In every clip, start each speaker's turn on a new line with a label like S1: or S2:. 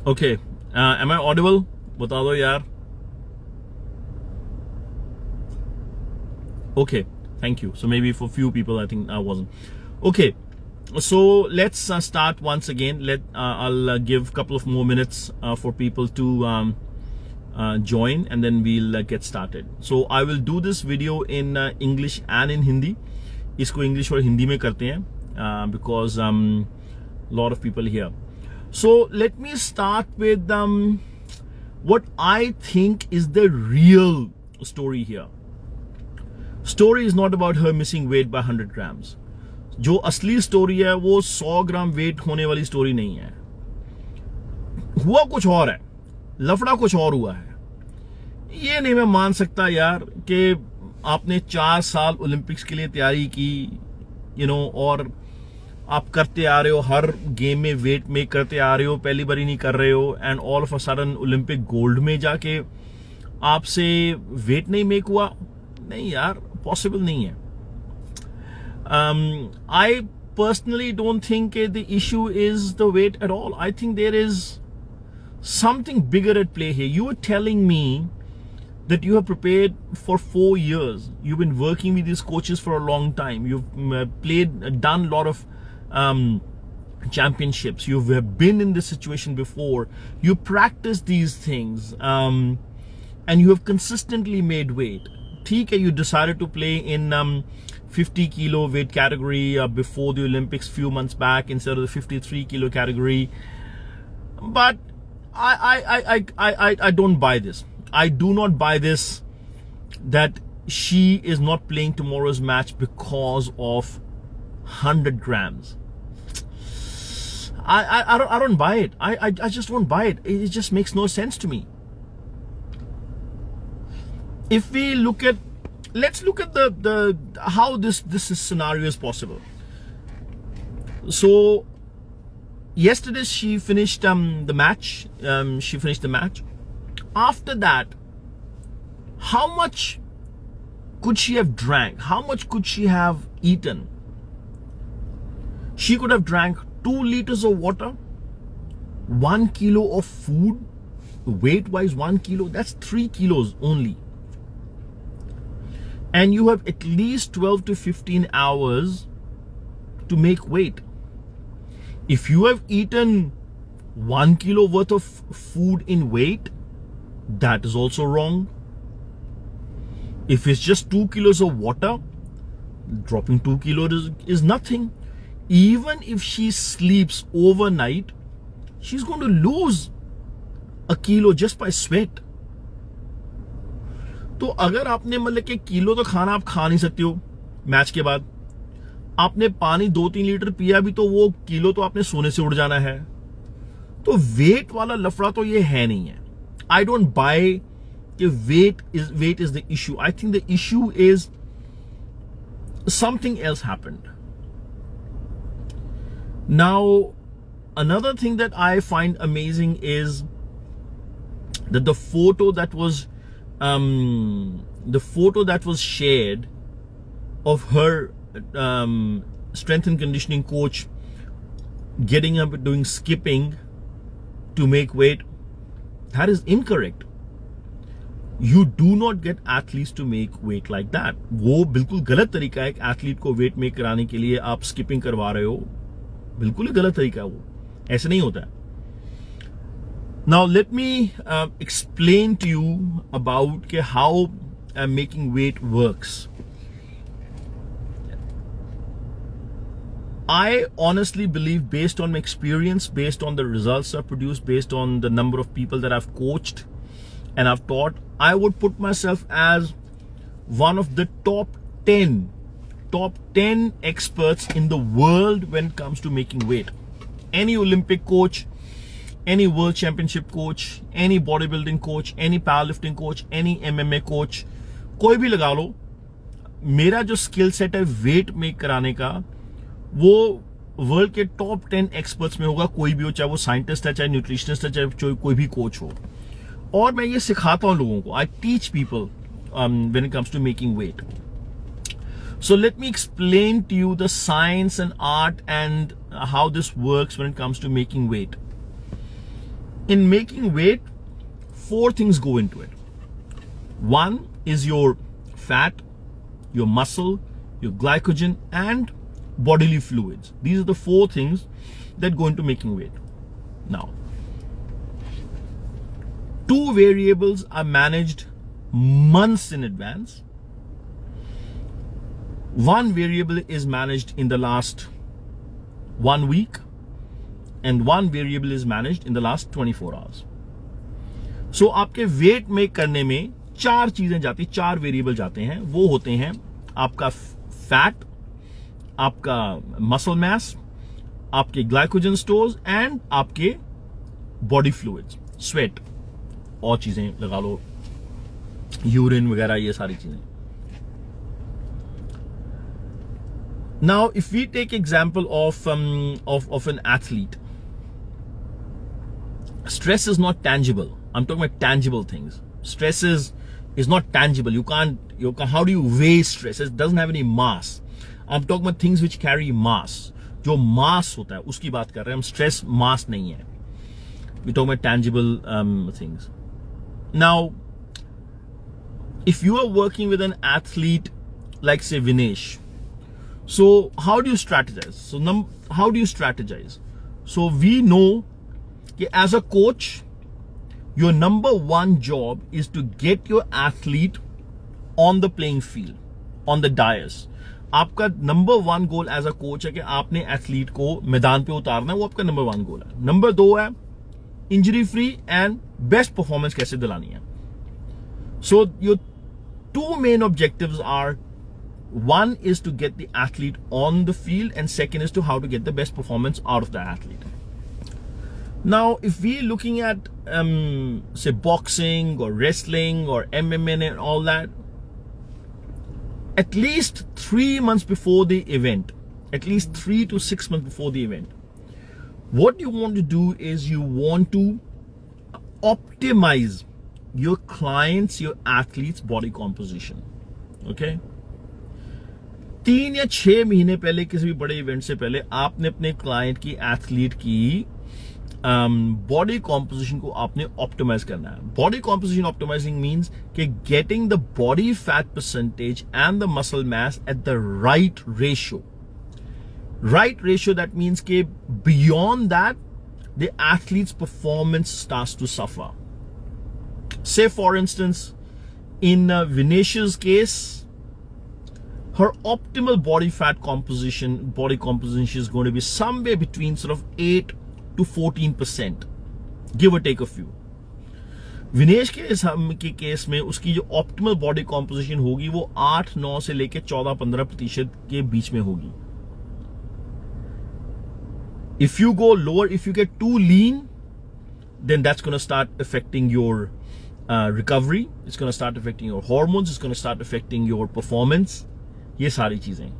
S1: Okay, am I audible? बता दो यार. Okay, thank you. So maybe for few people, I think I wasn't. Okay, so let's start once again. I'll give a couple of more minutes for people to join, and then we'll get started. So I will do this video in English and in Hindi. इसको English और हिंदी में करते हैं because lot of people here. So let me start with what I think is the real story here. Story is not about her missing weight by 100 grams. जो असली story है वो 100 gram weight होने वाली स्टोरी नहीं है. हुआ कुछ और है, लफड़ा कुछ और हुआ है. ये नहीं मैं मान सकता यार कि आपने 4 साल ओलंपिक्स के लिए तैयारी की, और आप करते आ रहे हो, हर गेम में वेट मेक करते आ रहे हो, पहली बारी नहीं कर रहे हो, and all of a sudden Olympic gold में जाके आपसे वेट नहीं मेक हुआ. नहीं यार, पॉसिबल नहीं है. I personally don't think the issue is the weight at all. I think there is something bigger at play here. You were telling me that you have prepared for 4 years. You've been working with these coaches for a long time. You've done a lot of championships. You've been in this situation before. You practiced these things, and you have consistently made weight. ठीक है, you decided to play in 50 kilo weight category before the Olympics few months back instead of the 53 kilo category. But I don't buy this. I do not buy this that she is not playing tomorrow's match because of 100 grams. I don't buy it. I just don't buy it. It just makes no sense to me. If we let's look at the how this scenario is possible. So yesterday she finished the match. She finished the match. After that, how much could she have drank? How much could she have eaten? She could have drank 2 liters of water, 1 kilo of food. Weight wise, 1 kilo, that's 3 kilos only. And you have at least 12 to 15 hours to make weight. If you have eaten 1 kilo worth of food in weight, that is also wrong. If it's just 2 kilos of water, dropping 2 kilos is nothing. Even if she sleeps overnight, she's going to lose a kilo just by sweat. तो अगर आपने मतलब कि kilo तो खाना आप खा नहीं सकते हो मैच के बाद, आपने पानी 2-3 लीटर पिया भी तो वो किलो तो आपने सोने से उड़ जाना है. तो वेट वाला लफड़ा तो ये है नहीं है. आई डोंट बाय कि weight is the issue. I think the issue is something else happened. Now another thing that I find amazing is that the photo that was shared of her strength and conditioning coach getting up and doing skipping to make weight, that is incorrect. You do not get athletes to make weight like that. वो बिल्कुल गलत तरीका है. एक athlete को wait make कराने के लिए आप स्किपिंग करवा रहे हो, बिल्कुल ही गलत तरीका है. वो ऐसे नहीं होता है. Now let me explain to you about how making weight works. I honestly believe, based on my experience, based on the results I've produced, based on the number of people that I've coached and I've taught, I would put myself as one of the top 10 experts in the world when it comes to making weight. Any Olympic coach, any world championship coach, any bodybuilding coach, any powerlifting coach, any MMA coach, कोई भी लगा लो, मेरा जो skill set है wait make कराने का, वो world के टॉप 10 एक्सपर्ट्स में होगा. कोई भी हो, चाहे वो साइंटिस्ट है, चाहे न्यूट्रिशनिस्ट है, चाहे कोई भी कोच हो. और मैं ये सिखाता हूं लोगों को. I teach people when it comes to making weight. So let me explain to you the science and art and how this works when it comes to making weight. In making weight, 4 things go into it. One is your fat, your muscle, your glycogen, and bodily fluids. These are the 4 things that go into making weight. Now, 2 variables are managed months in advance. 1 variable is managed in the last 1 week, and 1 variable is managed in the last 24 hours. So आपके wait make करने में 4 चीजें जाती, 4 variable जाते हैं. वो होते हैं आपका फैट, आपका मसल मास, आपके ग्लाइकोजन स्टोर्स एंड आपके बॉडी फ्लूइड्स, स्वेट और चीजें लगा लो, यूरिन वगैरह, ये सारी चीजें. Now, if we take example of an athlete, stress is not tangible. I'm talking about tangible things. Stress is not tangible. You can't. How do you weigh stress? It doesn't have any mass. I'm talking about things which carry mass. जो mass होता है उसकी बात कर रहे हैं हम. Stress mass नहीं है. We're talking about tangible things. Now, if you are working with an athlete like say Vinesh, so how do you strategize? How do you strategize? So we know that as a coach, your number 1 job is to get your athlete on the playing field, on the dais. आपका number 1 goal as a coach है कि आपने athlete को मैदान पे उतारना है. वो आपका number 1 goal है. Number 2 है injury free and best performance कैसे दिलानी है. So your 2 main objectives are, one is to get the athlete on the field, and second is to how to get the best performance out of the athlete. Now, if we're looking at say boxing or wrestling or MMA and all that, at least 3 months before the event, at least 3 to 6 months before the event, what you want to do is you want to optimize your clients, your athletes' body composition. Okay? 3 या 6 महीने पहले किसी भी बड़े event से पहले आपने अपने क्लाइंट की, एथलीट की बॉडी कॉम्पोजिशन को आपने ऑप्टिमाइज करना है. बॉडी कॉम्पोजिशन ऑप्टिमाइजिंग मीन्स कि getting the body fat percentage and the muscle mass at the right ratio. Right ratio, that means कि beyond that the athletes performance starts to suffer. Say for instance, in Vinesh's case, her optimal body composition is going to be somewhere between sort of 8 to 14%, give or take a few. Vinesh के case में उसकी जो optimal body composition होगी वो 8-9 से लेके 14-15% के बीच में होगी. If you go lower, if you get too lean, then that's going to start affecting your recovery. It's going to start affecting your hormones. It's going to start affecting your performance. ये सारी चीजें.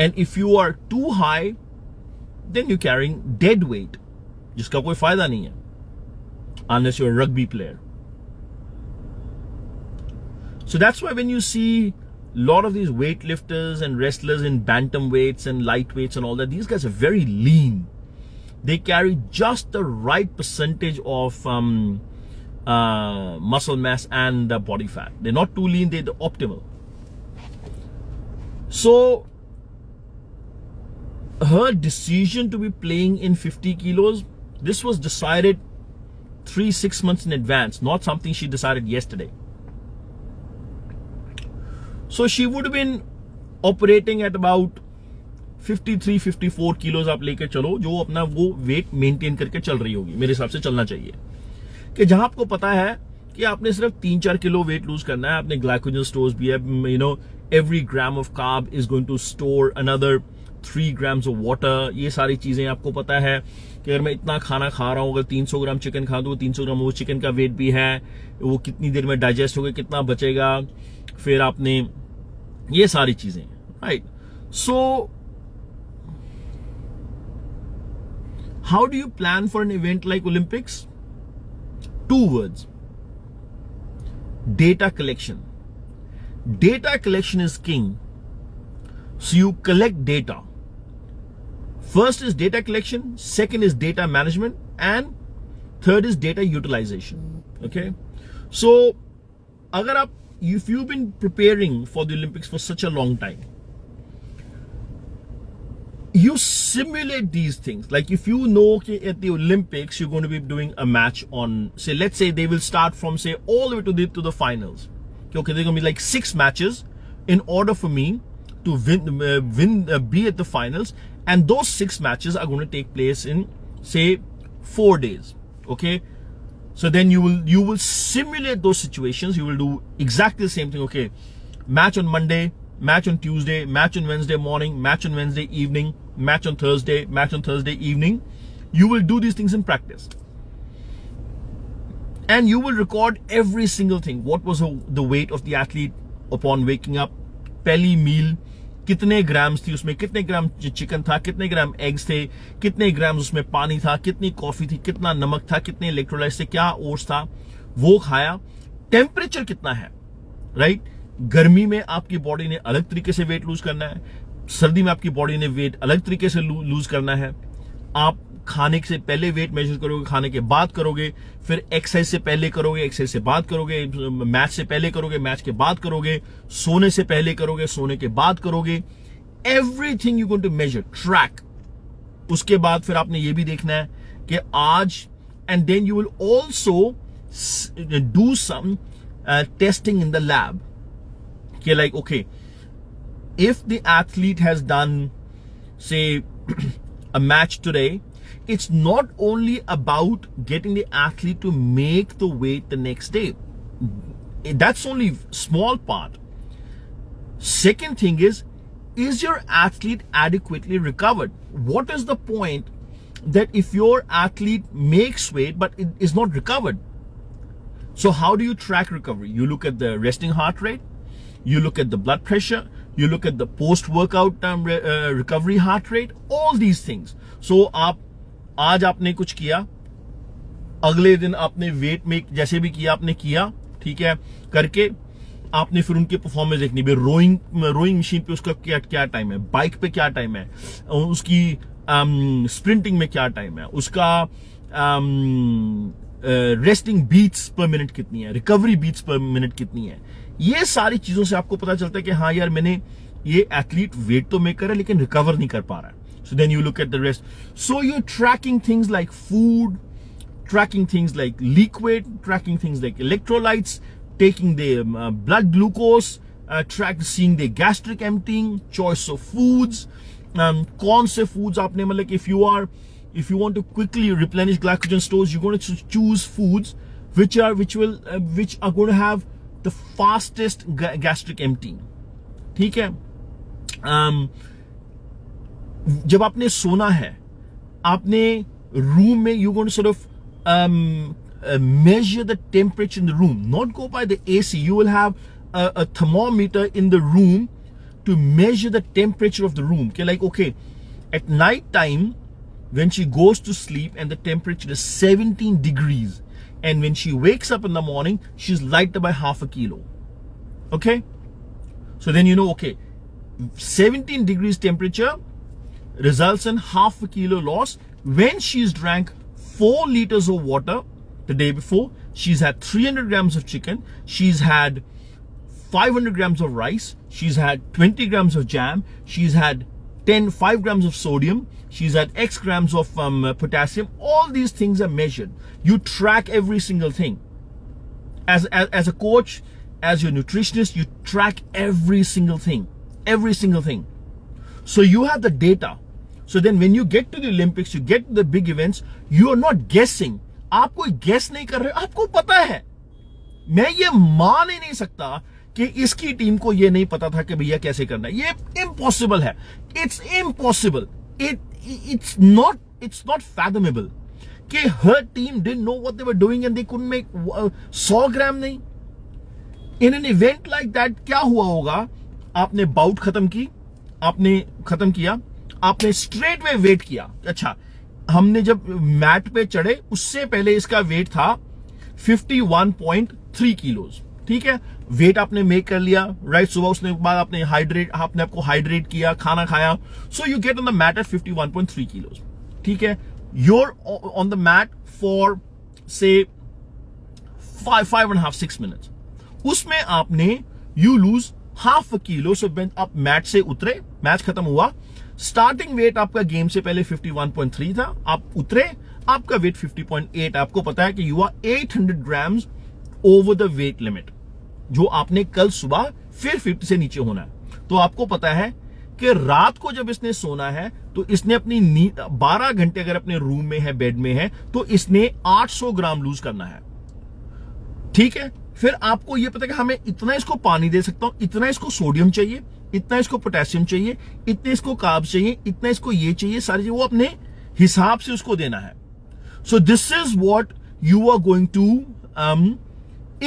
S1: And if you are too high, then you're carrying dead weight, जिसका कोई फायदा नहीं है, unless you're a rugby player. So that's why when you see a lot of these weightlifters and wrestlers in bantam weights and light weights and all that, these guys are very lean. They carry just the right percentage of muscle mass and body fat. They're not too lean, they're the optimal. So her decision to be playing in 50 kilos, this was decided 3-6 months in advance, not something she decided yesterday. So she would have been operating at about 53-54 kilos आप लेकर चलो, जो अपना वो weight maintain करके चल रही होगी. मेरे हिसाब से चलना चाहिए कि जहां आपको पता है कि आपने सिर्फ 3-4 किलो वेट लूज करना है, आपने ग्लाइकोजन स्टोर्स भी है, you know, every gram of carb is going to store another 3 grams of water. ये सारी चीजें आपको पता है कि अगर मैं इतना खाना खा रहा हूँ, अगर 300 ग्राम चिकन खा दूँ, 300 ग्राम वो चिकन का वेट भी है, वो कितनी देर में डाइजेस्ट होगा, कितना बचेगा, फिर आपने ये सारी चीजें, right. So how do you plan for an event like Olympics? 2 words: data collection. Data collection is king. So you collect data. First is data collection, second is data management, and Third is data utilization. Okay, so agar aap, if you've been preparing for the Olympics for such a long time, you simulate these things. Like if you know okay, at the Olympics you're going to be doing a match on, say, let's say they will start from, say, all the way to the finals. Okay, they're going to be like 6 matches in order for me to be at the finals, and those 6 matches are going to take place in, say, 4 days. Okay, so then you will simulate those situations. You will do exactly the same thing. Okay, match on Monday, match on Tuesday, match on Wednesday morning, match on Wednesday evening, match on Thursday, match on Thursday evening. You will do these things in practice, and you will record every single thing. What was the weight of the athlete upon waking up, पहली मील कितने grams थी, उसमें कितने gram chicken था, कितने ग्राम eggs थे, कितने ग्राम उसमें पानी था, कितनी कॉफी थी, कितना नमक था, कितने इलेक्ट्रोलाइट्स थे, क्या ओट्स था, वो खाया, टेम्परेचर कितना है, राइट? गर्मी में आपकी बॉडी ने अलग तरीके से वेट लूज करना है, सर्दी में आपकी बॉडी ने वेट अलग तरीके से लूज करना है. आप खाने से पहले वेट मेजर करोगे, खाने के बाद करोगे, फिर एक्सरसाइज से पहले करोगे, एक्सरसाइज से बाद करोगे, मैच से पहले करोगे, मैच के बाद करोगे, सोने से पहले करोगे, सोने के बाद करोगे. Everything you going to measure, track. उसके बाद फिर आपने ये भी देखना है कि आज, and then you will also do some testing in the lab. कि like okay, if the athlete has done, say, a match today, it's not only about getting the athlete to make the weight the next day. That's only small part. Second thing is your athlete adequately recovered? What is the point that if your athlete makes weight but it is not recovered? So how do you track recovery? You look at the resting heart rate, you look at the blood pressure, you look at the post-workout recovery heart rate, all these things. So आज आपने कुछ किया, अगले दिन आपने wait में जैसे भी किया आपने किया, ठीक है, करके आपने फिर उनकी परफॉर्मेंस देखनी भी. रोइंग मशीन पे उसका क्या टाइम है, बाइक पे क्या टाइम है, उसकी स्प्रिंटिंग में क्या टाइम है, उसका रेस्टिंग बीट्स पर मिनट कितनी है, रिकवरी बीट्स पर मिनट कितनी है. ये सारी चीजों से आपको पता चलता है कि हाँ यार, मैंने ये एथलीट वेट तो मेक कर रहा है लेकिन रिकवर नहीं कर पा रहा है. So then you look at the rest. So you're tracking things like food, tracking things like liquid, tracking things like electrolytes, taking the blood glucose, seeing the gastric emptying, choice of foods, कौन से foods आपने, मतलब if you want to quickly replenish glycogen stores, you're going to choose foods which are going to have the fastest gastric emptying. ठीक है. जब आपने सोना है, आपने रूम में, you going to sort of measure the temperature in the room, not go by the AC. You will have a thermometer in the room to measure the temperature of the room. Okay, like okay, at night time when she goes to sleep and the temperature is 17 degrees, and when she wakes up in the morning she's lighter by half a kilo. Okay, so then you know, okay, 17 degrees temperature results in half a kilo loss. When she's drank 4 liters of water the day before, she's had 300 grams of chicken, she's had 500 grams of rice, she's had 20 grams of jam, she's had 5 grams of sodium, she's had X grams of potassium. All these things are measured. You track every single thing. As a coach, as your nutritionist, you track every single thing. Every single thing. So you have the data. So then when you get to the Olympics, you get to the big events, you are not guessing. आप कोई guess नहीं कर रहे, आपको पता है. मैं ये मान ही नहीं सकता कि इसकी टीम को ये नहीं पता था कि भैया कैसे करना है. ये impossible है. It's impossible. It's not fathomable कि her team didn't know what they were doing and they couldn't make 100 ग्राम नहीं. In an event like that क्या हुआ होगा? आपने बाउट खत्म किया, आपने स्ट्रेट वे वेट किया. अच्छा, हमने जब मैट पे चढ़े उससे पहले इसका वेट था 51.3 किलोज. ठीक है, वेट आपने मेक कर लिया, राइट. सुबह उसने बाद आपने आपको हाइड्रेट किया, खाना खाया, so you get on the mat at 51.3 kilos. ठीक है, you're on the mat for से 5.5-6 मिनट्स, उसमें आपने you lose half a kilo. So आप मैच से उतरे, मैच खत्म हुआ, स्टार्टिंग वेट आपका गेम से पहले 51.3 था, आप उतरे, आपका वेट 50.8, आपको पता है कि you are 800 grams over the weight limit, जो आपने कल सुबह फिर 50 से नीचे होना है। तो आपको पता है कि रात को जब इसने सोना है तो इसने अपनी 12 घंटे अगर अपने रूम में है, बेड में है, तो इसने 800 ग्राम लूज करना है। ठीक है, फिर आपको यह पता है कि हमें इतना इसको पानी दे सकता हूं, इतना इसको सोडियम चाहिए, इतना इसको पोटेशियम चाहिए, इतने इसको कार्ब्स चाहिए, इतना इसको ये चाहिए, सारी चीज वो अपने हिसाब से उसको देना है। So this is what you are going to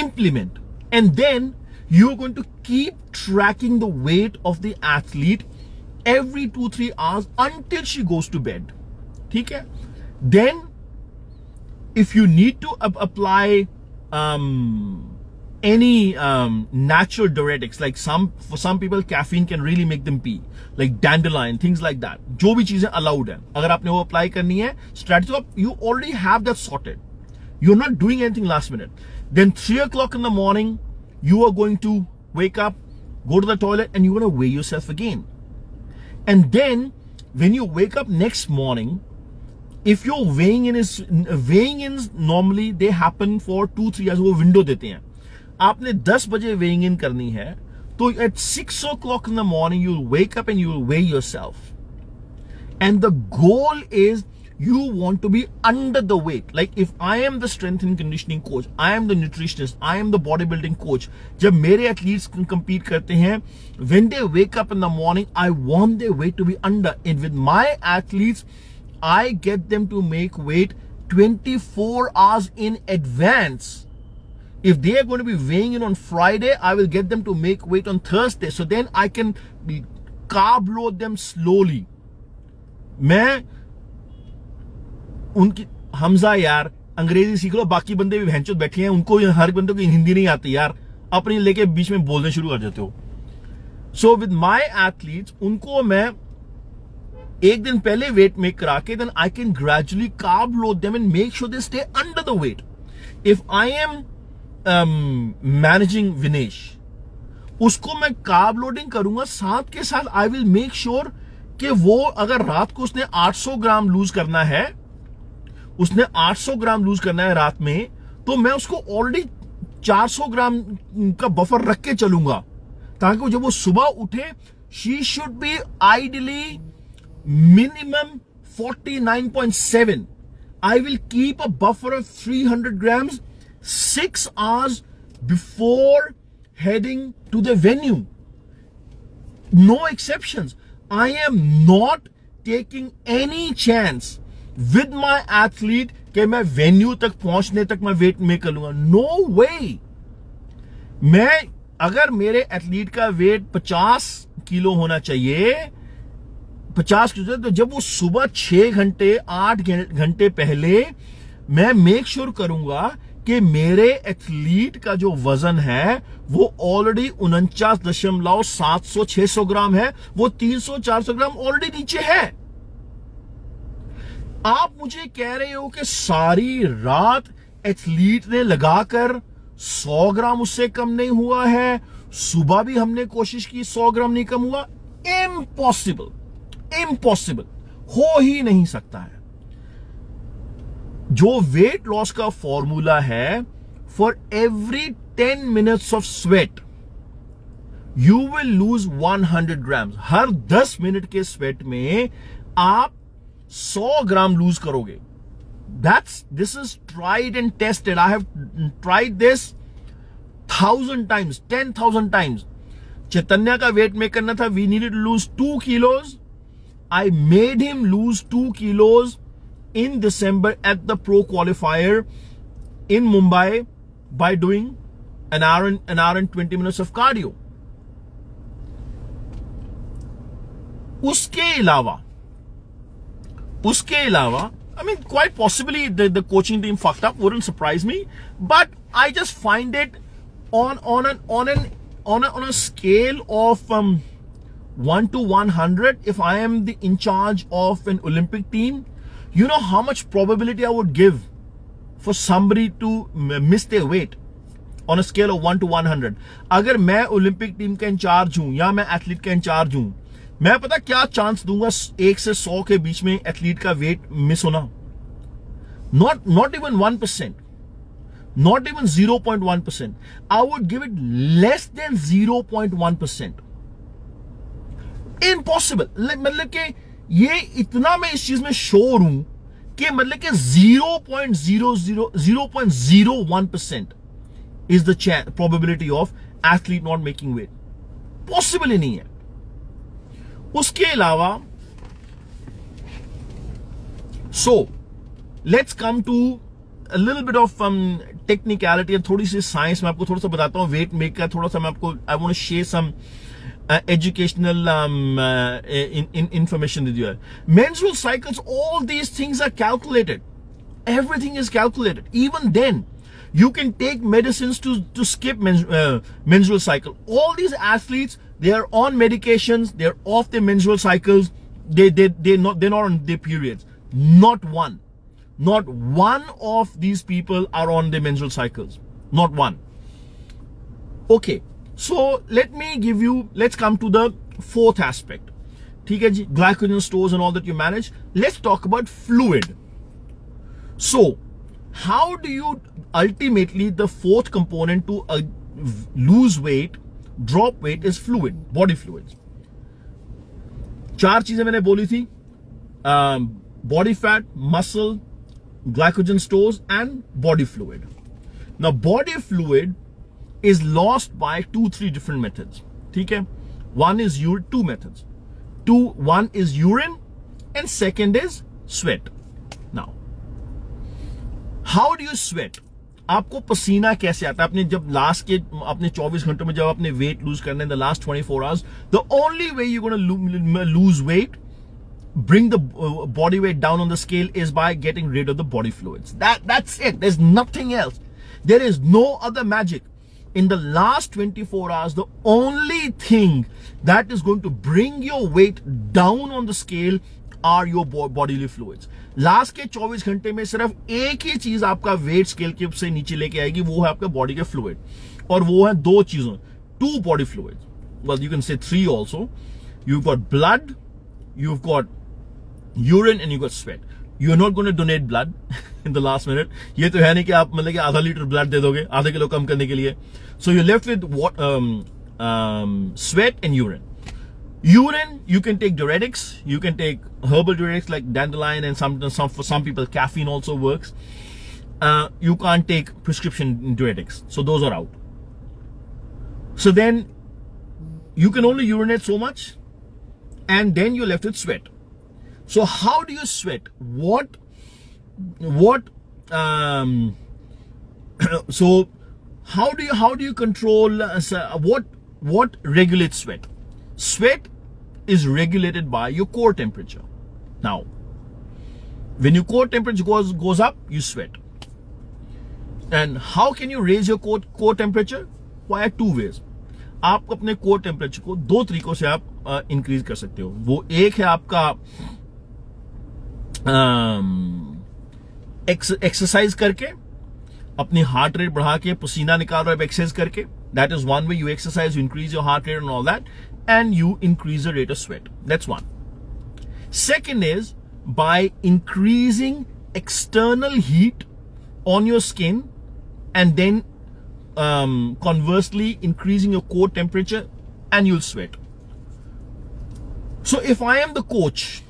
S1: implement, and then you're going to keep tracking the weight of the athlete every 2-3 hours until she goes to bed. ठीक है, then if you need to apply any natural diuretics, like for some people caffeine can really make them pee, like dandelion, things like that, जो भी चीजें allowed है, अगर आपने वो apply करनी है strategy, you already have that sorted, you're not doing anything last minute. Then 3 o'clock in the morning, you are going to wake up, go to the toilet, and you're going to weigh yourself again. And then when you wake up next morning, if your weighing-ins normally they happen for 2-3 hours, वो window देते हैं, आपने 10 बजे weighing in करनी है, तो at 6 o'clock in the morning you'll wake up and you'll weigh yourself. And the goal is you want to be under the weight. Like if I am the strength and conditioning coach, I am the nutritionist, I am the bodybuilding coach, जब मेरे athletes compete करते हैं, when they wake up in the morning, I want their weight to be under. And with my athletes, I get them to make weight 24 hours in advance. If they are going to be weighing in on Friday, I will get them to make weight on Thursday. So then I can carb load them slowly. मैं उनकी, हमजा यार अंग्रेजी सीख लो, बाकी बंदे भी भैंचोद बैठे हैं, उनको हर बंदे को हिंदी नहीं आती यार, अपनी लेके बीच में बोलने शुरू कर देते हो। सो विद माय एथलीट्स, उनको मैं एक दिन पहले वेट मेक करा के, then I can gradually carb load them and make sure they stay under the weight. If I am managing Vinesh, उसको मैं कार्ब लोडिंग करूंगा, साथ के साथ आई विल मेक श्योर कि वो अगर रात को उसने 800 ग्राम लूज करना है, उसने 800 ग्राम लूज करना है रात में, तो मैं उसको ऑलरेडी 400 ग्राम का बफर रख के चलूंगा, ताकि जब वो सुबह उठे, she should be ideally minimum 49.7. I will keep a buffer of 300 grams 6 hours before heading to the venue. No exceptions. I am not taking any chance with my athlete कि मैं वेन्यू तक पहुंचने तक मैं वेट में कर लूंगा. No वे. मैं अगर मेरे एथलीट का वेट 50 किलो होना चाहिए, 50 किलो, तो जब वो सुबह 6 घंटे 8 घंटे पहले मैं मेक श्योर करूंगा कि मेरे एथलीट का जो वजन है वो ऑलरेडी 49.700-600 ग्राम है, वो 300-400 ग्राम ऑलरेडी नीचे है. आप मुझे कह रहे हो कि सारी रात एथलीट ने लगाकर 100 ग्राम उससे कम नहीं हुआ है, सुबह भी हमने कोशिश की 100 ग्राम नहीं कम हुआ. इम्पॉसिबल, इम्पॉसिबल, हो ही नहीं सकता है. जो वेट लॉस का फॉर्मूला है, for every 10 minutes of sweat you will lose 100 gram. Her 10 minute के स्वेट में आप 100 ग्राम लूज करोगे. This is tried and tested. I have tried this 1,000 times, 10,000 times. चैतन्य का वेट में करना था, we needed to lose 2 kilos. I made him lose 2 kilos in December at the pro qualifier in Mumbai by doing an hour and 20 minutes of cardio. उसके अलावा, I mean, quite possibly the coaching team fucked up. Wouldn't surprise me. But I just find it on a scale of 1 to 100. If I am in charge of an Olympic team, you know how much probability I would give for somebody to miss their weight on a scale of 1 to 100? अगर मैं Olympic team का in charge हूं या मैं athlete का in charge हूं, मैं पता क्या चांस दूंगा 1 से 100 के बीच में एथलीट का वेट मिस होना? Not even 1%. Not even 0.1%. I would give it less than 0.1%. Impossible. मतलब कि ये इतना मैं इस चीज में श्योर हूं कि मतलब कि 0.01% is the probability of athlete not making weight. Possible ही नहीं है. उसके अलावा so let's come to a little bit of technicality, थोड़ी सी साइंस मैं आपको थोड़ा सा बताता हूँ वेट मेक का, थोड़ा सा मैं आपको I want to share some educational information with you. Menstrual cycles, all these things are calculated. Everything is calculated. Even then, you can take medicines to skip menstrual cycle. All these athletes, they are on medications, they're off their menstrual cycles, they're not on their periods. Not one of these people are on their menstrual cycles. Not one. Okay, so let's come to the fourth aspect. ठीक है जी, glycogen stores and all that you manage. Let's talk about fluid. So, how do you ultimately, the fourth component to lose weight, drop weight is fluid, body fluids. 4 चीजें मैंने बोली थी, body fat, muscle, glycogen stores and body fluid. Now body fluid is lost by 2-3 different methods. ठीक है, two methods. One is urine and second is sweat. Now, how do you sweat? आपको पसीना कैसे आता है? आपने जब लास्ट के अपने 24 घंटों में जब आपने वेट लूज करना है, in the last 24 hours, the only way you're going to lose weight, bring the body weight down on the scale, is by getting rid of the body fluids. That's it. There's nothing else. There is no other magic. In the last 24 hours, the only thing that is going to bring your weight down on the scale are your bodily fluids. Last के 24 घंटे में सिर्फ एक ही चीज आपका wait scale के से नीचे लेके आएगी, वो है आपका बॉडी के फ्लूइड, और वो है 2 चीजों, 2 body fluids. Well, you can say 3 also. You've got blood, you've got urine and you've got sweat. You're not going to donate blood in the last minute. ये तो है नहीं कि आप मतलब कि आधा लीटर ब्लड दे दोगे आधा किलो कम करने के लिए. So you're left with what? Sweat and urine. Urine, you can take diuretics. You can take herbal diuretics like dandelion, and for some people caffeine also works. You can't take prescription diuretics, so those are out. So then you can only urinate so much, and then you're left with sweat. So how do you sweat? So how do you control what regulates sweat? Sweat is regulated by your core temperature. Now, when your core temperature goes up, you sweat. And how can you raise your core temperature? Via 2 ways. आप अपने core temperature को 2 तरीकों से आप increase कर सकते हो. वो एक है आपका एक्सरसाइज करके, अपनी हार्ट रेट बढ़ा के पसीना निकाल रहे हो एक्सरसाइज करके. That is one way. You exercise, you increase your heart rate and all that, and you increase the rate of sweat. That's one. Second is by increasing external heat on your skin, and then conversely increasing your core temperature, and you'll sweat. So if I am the coach,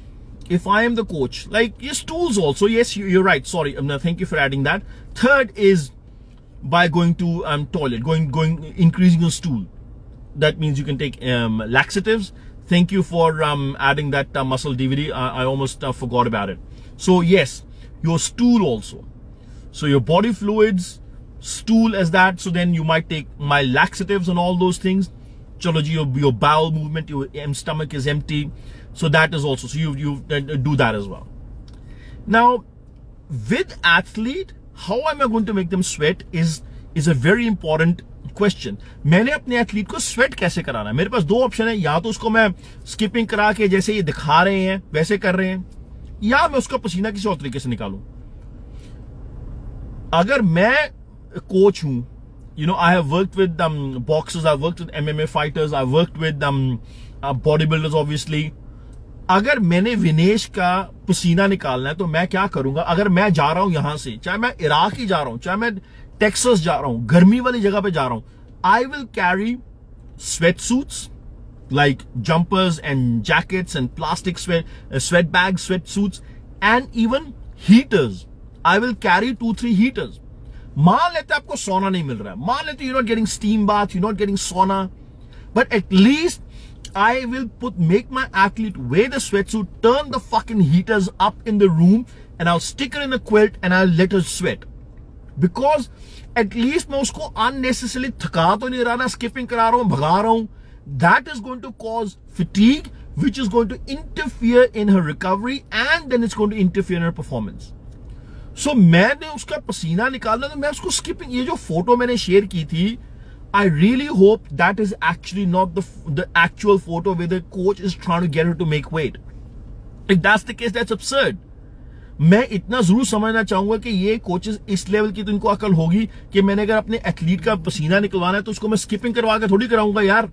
S1: like your stools also, yes, you're right. Sorry, thank you for adding that. Third is by going to toilet, increasing your stool. That means you can take laxatives. Thank you for adding that muscle DVD. I almost forgot about it. So yes, your stool also. So your body fluids, stool as that. So then you might take my laxatives and all those things. Chalo ji, your bowel movement, your stomach is empty. So that is also, so you do that as well. Now, with athlete, how am I going to make them sweat is a very important question. मैंने अपने athlete को sweat कैसे कराना है? मेरे पास 2 option है. या तो उसको मैं स्किपिंग करा के जैसे ये दिखा रहे हैं वैसे कर रहे हैं, या मैं उसका पसीना किसी और तरीके से निकालूं. अगर मैं कोच हूं, you know, I have worked with boxers, I've worked with MMA fighters, I've worked with bodybuilders obviously. अगर मैंने विनेश का पसीना निकालना है तो मैं क्या करूंगा? अगर मैं जा रहा हूं यहां से, चाहे मैं इराक ही जा रहा हूं, चाहे मैं टेक्सास जा रहा हूं, गर्मी वाली जगह पे जा रहा हूं, I will carry sweatsuits like jumpers and jackets and plastic sweat bags, sweatsuits, and even heaters. I will carry 2-3 heaters. मान लेते आपको सोना नहीं मिल रहा है, मान लेते you're not getting steam bath, you're not getting sauna, but at least I will make my athlete wear the sweatsuit, turn the fucking heaters up in the room, and I'll stick her in a quilt and I'll let her sweat. Because at least मैं उसको unnecessarily थका तो नहीं रहा ना, skipping करा रहा हूं, भगा रहा हूं. That is going to cause fatigue, which is going to interfere in her recovery, and then it's going to interfere in her performance. So मैंने उसका पसीना निकालना, तो मैं उसको skipping, ये जो फोटो मैंने शेयर की थी, I really hope that is actually not the actual photo where the coach is trying to get her to make weight. If that's the case, that's absurd. मैं इतना जरूर समझना चाहूंगा कि ये कोचेस इस लेवल की तो इनको अकल होगी कि मैंने अगर अपने एथलीट का पसीना निकलवाना है तो उसको मैं स्किपिंग करवा के थोड़ी कराऊंगा यार.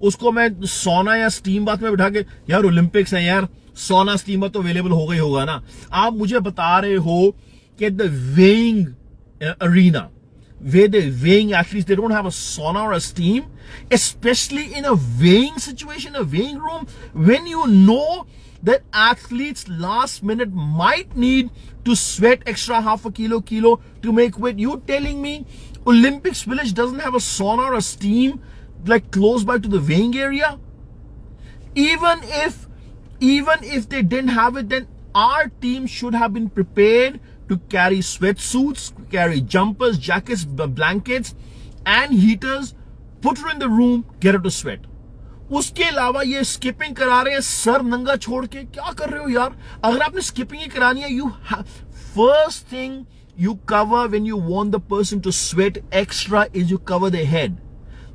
S1: उसको मैं सोना या स्टीम बाथ में बिठा के, यार ओलंपिक्स है यार, सोना स्टीम बाथ तो अवेलेबल हो गई होगा ना. आप मुझे बता रहे हो कि the weighing arena where the weighing athletes, they don't have a sauna or a steam, especially in a weighing situation, a weighing room, when you know that athletes last minute might need to sweat extra half a kilo to make weight. You telling me Olympics Village doesn't have a sauna or a steam like close by to the weighing area? Even if they didn't have it, then our team should have been prepared to carry sweatsuits, carry jumpers, jackets, blankets, and heaters, put her in the room, get her to sweat. उसके अलावा ये skipping करा रहे हैं sir नंगा छोड़ के, क्या कर रहे हो यार? अगर आपने स्किपिंग ही करानी है, you first thing you cover when you want the person to sweat extra is you cover their head.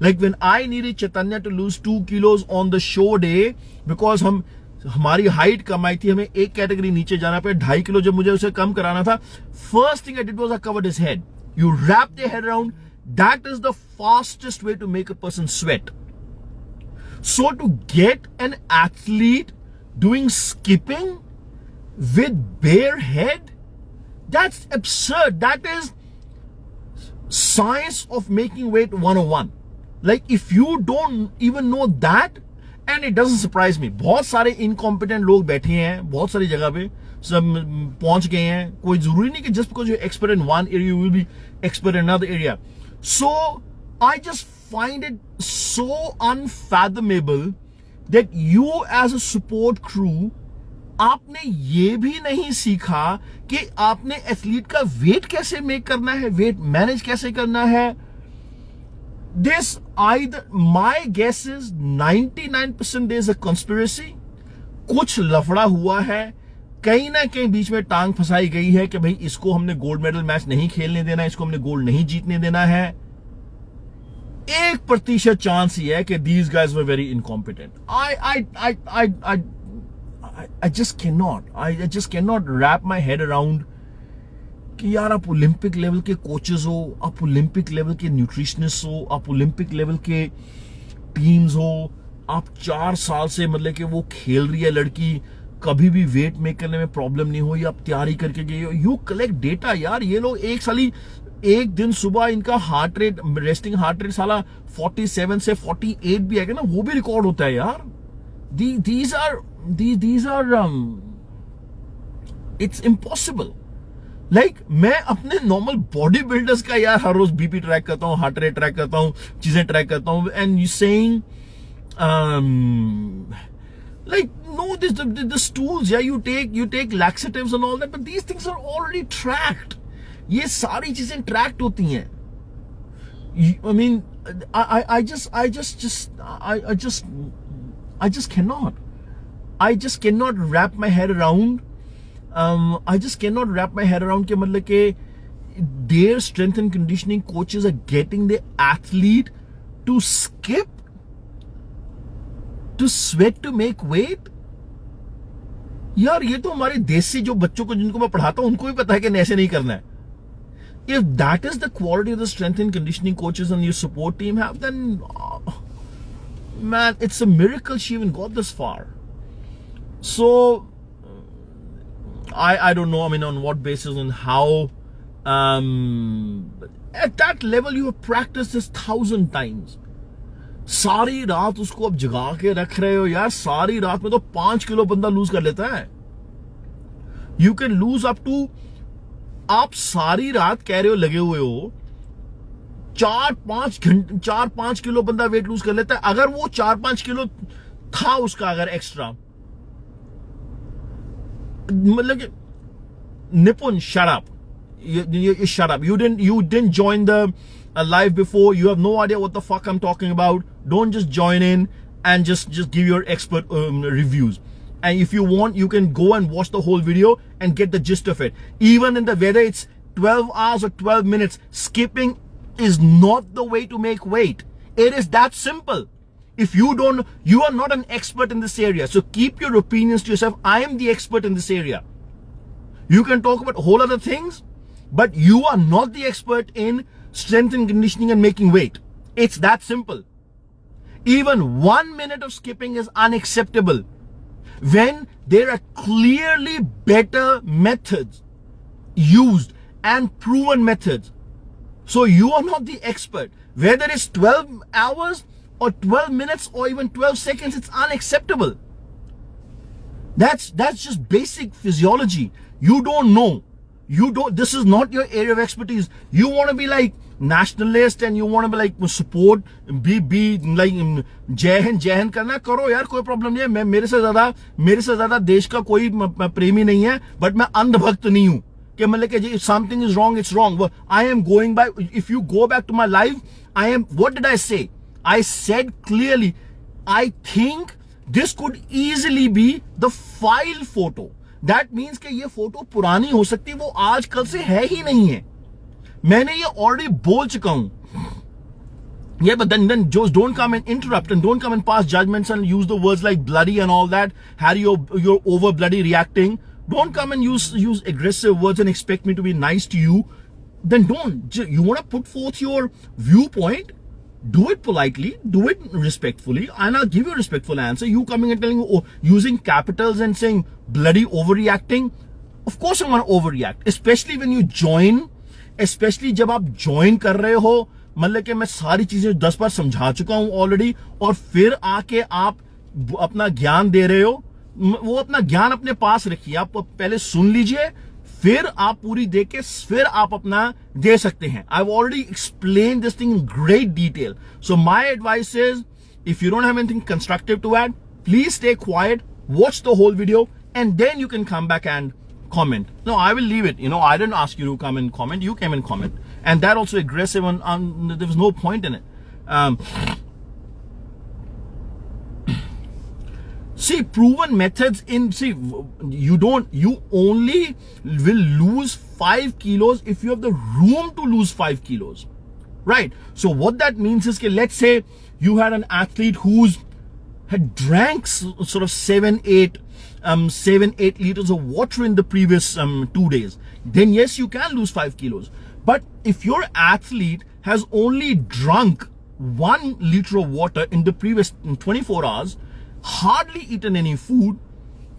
S1: Like when I needed Chaitanya to lose 2 kilos on the show day because हमारी height कम आई थी, हमें एक category नीचे जाना पे 2.5 kilo जब मुझे उसे कम कराना था, first thing I did was I covered his head. You wrap the head around, that is the fastest way to make a person sweat. So to get an athlete doing skipping with bare head, that's absurd. That is science of making weight 101. Like if you don't even know that, and it doesn't surprise me, बहुत सारे incompetent लोग बैठे हैं बहुत सारी जगह पे, सब पहुंच गए हैं. कोई जरूरी नहीं कि just because you're expert in one area you will be expert in another area. So I just find it so unfathomable that you as a support crew, आपने ये भी नहीं सीखा कि आपने एथलीट का वेट कैसे मेक करना है, वेट मैनेज कैसे करना है. This either, my guess is 99% there's a conspiracy. कुछ लफड़ा हुआ है, कहीं ना कहीं बीच में टांग फंसाई गई है कि भाई इसको हमने गोल्ड मेडल मैच नहीं खेलने देना, इसको हमने गोल्ड नहीं जीतने देना है. 1% चांस ही है कि these guys were very incompetent. I just cannot wrap my head around कि यार आप ओलंपिक लेवल के कोचेस हो, आप ओलंपिक लेवल के न्यूट्रिशनिस्ट हो, आप ओलंपिक लेवल के टीम्स हो, आप 4 साल से मतलब कि वो खेल रही है लड़की, कभी भी वेट मेक करने में प्रॉब्लम नहीं हुई, आप तैयारी करके गए हो, यू कलेक्ट डेटा. यार ये लोग एक दिन सुबह इनका heart rate, resting heart rate साला 47 से 48 भी आएगा ना, वो भी रिकॉर्ड होता है यार. These are it's impossible. Like मैं अपने नॉर्मल बॉडी बिल्डर्स का यार हर रोज बीपी ट्रैक करता हूँ, हार्ट रेट ट्रैक करता हूँ, चीजें ट्रैक करता हूँ, and you saying like no, the stools, yeah, you take laxatives and all that, but these things are already tracked. ये सारी चीजें ट्रैक्ट होती हैं. I mean, I just cannot wrap my head around. I just cannot wrap my head around कि मतलब कि their strength and conditioning coaches are getting the athlete to skip, to sweat to make weight. यार ये तो हमारे देसी जो बच्चों को जिनको मैं पढ़ाता हूं उनको भी पता है कि ऐसे नहीं करना है. If that is the quality of the strength and conditioning coaches and your support team have, then man, it's a miracle she even got this far. So I don't know, I mean, on what basis and how, at that level you have practiced this 1,000 times. सारी रात उसको अब जगा के रख रहे हो यार, सारी रात में तो 5 किलो बंदा लूज कर लेता है. You can lose up to, आप सारी रात कह रहे हो लगे हुए हो, 4-5 किलो बंदा वेट लूज कर लेता है. अगर वो 4-5 किलो था उसका अगर एक्स्ट्रा, मतलब निपुण, shut up. You shut up. You didn't join the live before. You have no idea what the fuck I'm talking about. Don't just join in and just give your expert reviews. And if you want, you can go and watch the whole video and get the gist of it. Even in the, whether it's 12 hours or 12 minutes, skipping is not the way to make weight. It is that simple. If you are not an expert in this area. So keep your opinions to yourself. I am the expert in this area. You can talk about whole other things, but you are not the expert in strength and conditioning and making weight. It's that simple. Even 1 minute of skipping is unacceptable when there are clearly better methods used and proven methods. So you are not the expert. Whether it's 12 hours or 12 minutes or even 12 seconds, it's unacceptable. That's just basic physiology. You don't know. This is not your area of expertise. You want to be like nationalist and you want to be like support, be like जय हिंद करना करो यार, कोई problem नहीं है. मैं मेरे से ज्यादा देश का कोई प्रेमी नहीं है, बट मैं अंधभक्त नहीं हूं कि मतलब कि if something is wrong, it's wrong. Well, I am going by, if you go back to my live, what did I say? I said clearly, I think this could easily be the file photo. That means कि ये photo पुरानी हो सकती है, वो आज कल से है ही नहीं है. मैंने ये ऑलरेडी बोल चुका हूं. Yeah, but then just don't come and interrupt and don't come and pass judgments and use the words like bloody and all that. Harry, you're over bloody reacting. Don't come and use aggressive words and expect me to be nice to you. Then don't. You want to put forth your viewpoint, do it politely, do it respectfully, and I'll give you a respectful answer. You coming and telling me, using capitals and saying bloody overreacting. Of course I'm going to overreact, especially when you join, especially जब आप join कर रहे हो. मतलब कि मैं सारी चीजें 10 बार समझा चुका हूं ऑलरेडी, और फिर आके आप अपना ज्ञान दे रहे हो. वो अपना ज्ञान अपने पास रखिए, आप पहले सुन लीजिए, फिर आप पूरी देख के फिर आप अपना दे सकते हैं. I've already explained this thing in great detail. So my advice is, if you don't have anything constructive to add, please stay quiet, watch the whole video, and then you can come back and comment. No, I will leave it. I didn't ask you to come and comment. You came and comment. And that also aggressive, and there was no point in it. See, proven methods you only will lose 5 kilos if you have the room to lose 5 kilos, right? So what that means is, let's say you had an athlete who's had drank sort of 7-8 liters of water in the previous 2 days, then yes, you can lose 5 kilos. But if your athlete has only drunk 1 liter of water in the previous 24 hours, hardly eaten any food,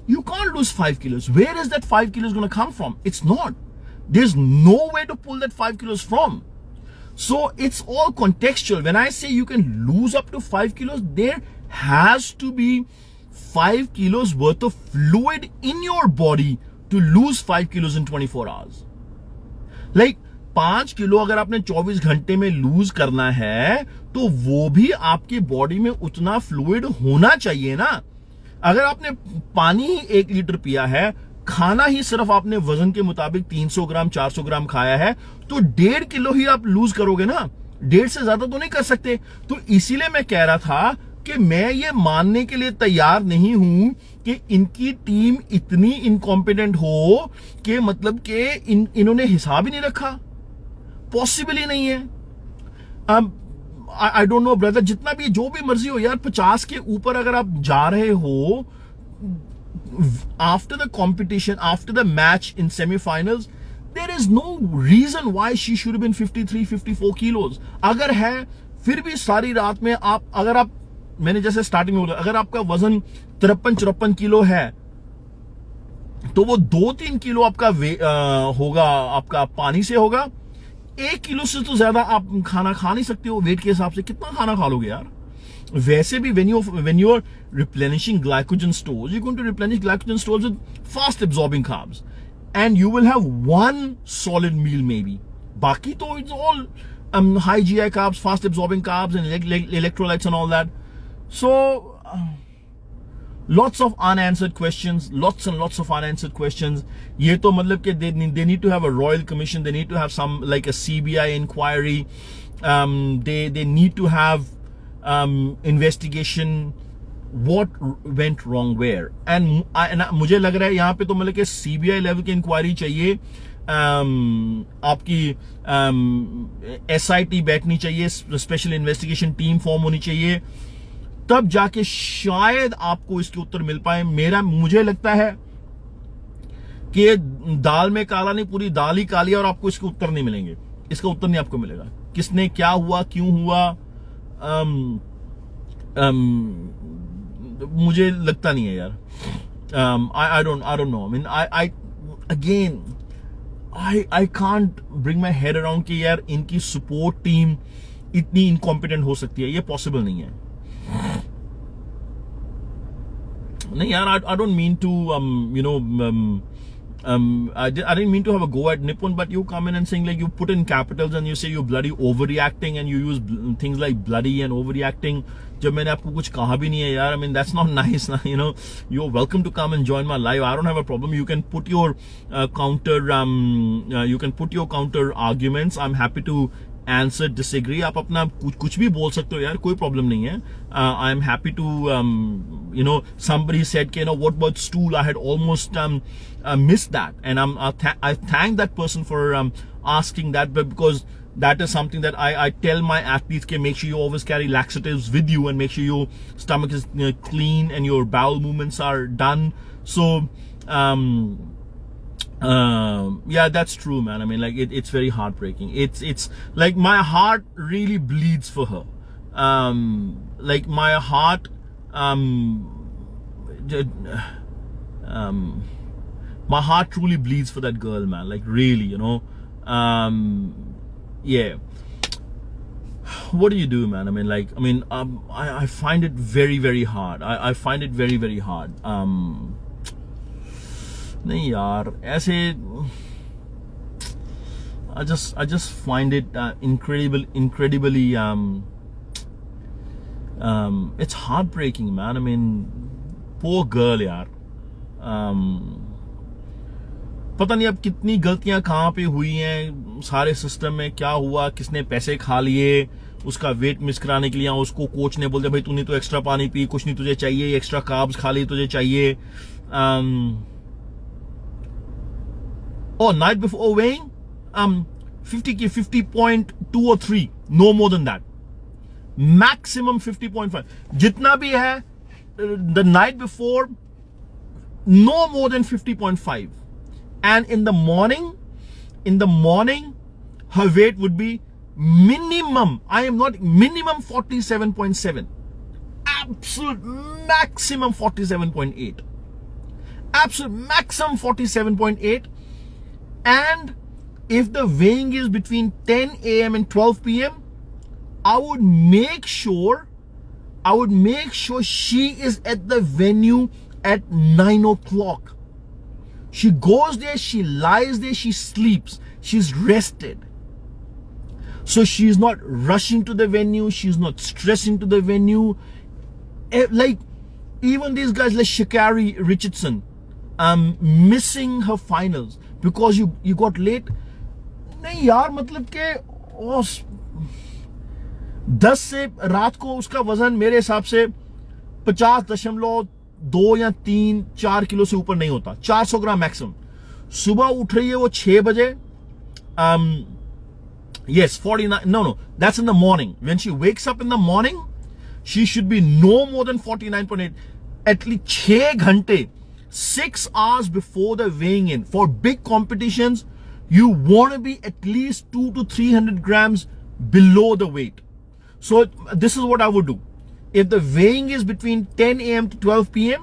S1: you can't lose 5 kilos. Where is that 5 kilos going to come from? It's not. There's no way to pull that 5 kilos from. So it's all contextual. When I say you can lose up to 5 kilos, there has to be 5 kilos worth of fluid in your body to lose 5 kilos in 24 hours. Like 5 kilo अगर आपने 24 घंटे में loose करना है, तो वो भी आपकी बॉडी में उतना फ्लूइड होना चाहिए ना. अगर आपने पानी ही 1 लीटर पिया है, खाना ही सिर्फ आपने वजन के मुताबिक 300 ग्राम 400 ग्राम खाया है, तो 1.5 किलो ही आप लूज करोगे ना. 1.5 से ज्यादा तो नहीं कर सकते. तो इसीलिए मैं कह रहा था कि मैं ये मानने के लिए तैयार नहीं हूं कि इनकी टीम इतनी इनकॉम्पिटेंट हो कि मतलब कि इन्होंने हिसाब ही नहीं रखा. पॉसिबल ही नहीं है. आई डोंट नो ब्रदर, जितना भी जो भी मर्जी हो यार, 50 के ऊपर अगर आप जा रहे हो after the competition, after the match in semifinals, there is no reason why she should have been 53, 54 kilos. अगर है फिर भी सारी रात में आप, अगर आप, मैंने जैसे स्टार्टिंग में बोला, अगर आपका वजन 53-54 किलो है तो वो 2-3 किलो आपका होगा, आपका पानी से होगा। 1 किलो से तो ज्यादा आप खाना खा नहीं सकते हो वेट के हिसाब से। कितना खाना खा लोगे यार? वैसे भी when you're replenishing glycogen stores, you're going to replenish glycogen stores with fast absorbing carbs, and you will have one solid meal maybe. Baki to it's all high GI carbs, fast absorbing carbs, and electrolytes and all that. So lots of unanswered questions, lots and lots of unanswered questions. ये तो मतलब कि they need to have a royal commission, they need to have some like a CBI inquiry, they need to have investigation what went wrong where, and मुझे लग रहा है यहाँ पे तो मतलब कि CBI लेवल की इंक्वायरी चाहिए, आपकी SIT बैठनी चाहिए, स्पेशल इन्वेस्टिगेशन टीम फॉर्म होनी चाहिए, तब जाके शायद आपको इसके उत्तर मिल पाए। मुझे लगता है कि दाल में काला नहीं, पूरी दाल ही काली है और आपको इसके उत्तर नहीं मिलेंगे। इसका उत्तर नहीं आपको मिलेगा, किसने क्या हुआ, क्यों हुआ, मुझे लगता नहीं है यार। I don't know. I mean, I can't bring my head around कि यार इनकी सपोर्ट टीम इतनी इनकॉम्पिटेंट हो सकती है, ये पॉसिबल नहीं है। नहीं यार, I don't mean to I didn't mean to have a go at Nippon, but you come in and saying like you put in capitals and you say you're bloody overreacting and you use things like bloody and overreacting. जब मैंने आपको कुछ कहा भी नहीं है यार, I mean that's not nice. You're welcome to come and join my live. I don't have a problem. You can put your counter arguments. I'm happy to answer, disagree. आप अपना कुछ भी बोल सकते हो यार, कोई प्रॉब्लम नहीं है। I am happy to somebody said what about stool, I had almost missed that, and I thank that person for asking that, but because that is something that I tell my athletes, make sure you always carry laxatives with you and make sure your stomach is clean and your bowel movements are done. So yeah, that's true, man. I mean, like it's very heartbreaking. It's like my heart really bleeds for her. Like my heart my heart truly bleeds for that girl, man. Like really, yeah. What do you do, man? I find it very, very hard. I find it very, very hard. नहीं यार, ऐसे I just find it incredibly it's heartbreaking, man. I mean, poor girl यार। पता नहीं अब कितनी गलतियां कहाँ पे हुई हैं, सारे सिस्टम में क्या हुआ, किसने पैसे खा लिए उसका वेट मिस कराने के लिए, उसको कोच ने बोल दिया भाई तूने तो एक्स्ट्रा पानी पी, कुछ नहीं तुझे चाहिए, एक्स्ट्रा कार्ब्स खा ली तुझे चाहिए। Night before weighing, 50.2 or 3, no more than that, maximum 50.5, जितना भी है the night before, no more than 50.5, and in the morning her weight would be minimum 47.7, absolute maximum 47.8, absolute maximum 47.8. And if the weighing is between 10 a.m. and 12 p.m, I would make sure she is at the venue at 9 o'clock. She goes there, she lies there, she sleeps, she's rested. So she's not rushing to the venue, she's not stressing to the venue. Like even these guys like Sha'Carri Richardson, missing her finals because you got late. नहीं यार, मतलब के 10 से रात को उसका वजन मेरे हिसाब से 50.2 या 3-4 किलो से ऊपर नहीं होता, 400 ग्राम मैक्सिमम। सुबह उठ रही है वो 6 बजे, yes 49, no, that's in the morning. When she wakes up in the morning, she should be no more than 49.8, at least 6 घंटे, 6 hours before the weighing in. For big competitions, you want to be at least 2 to 300 grams below the weight. So this is what I would do. If the weighing is between 10 a.m. to 12 p.m.,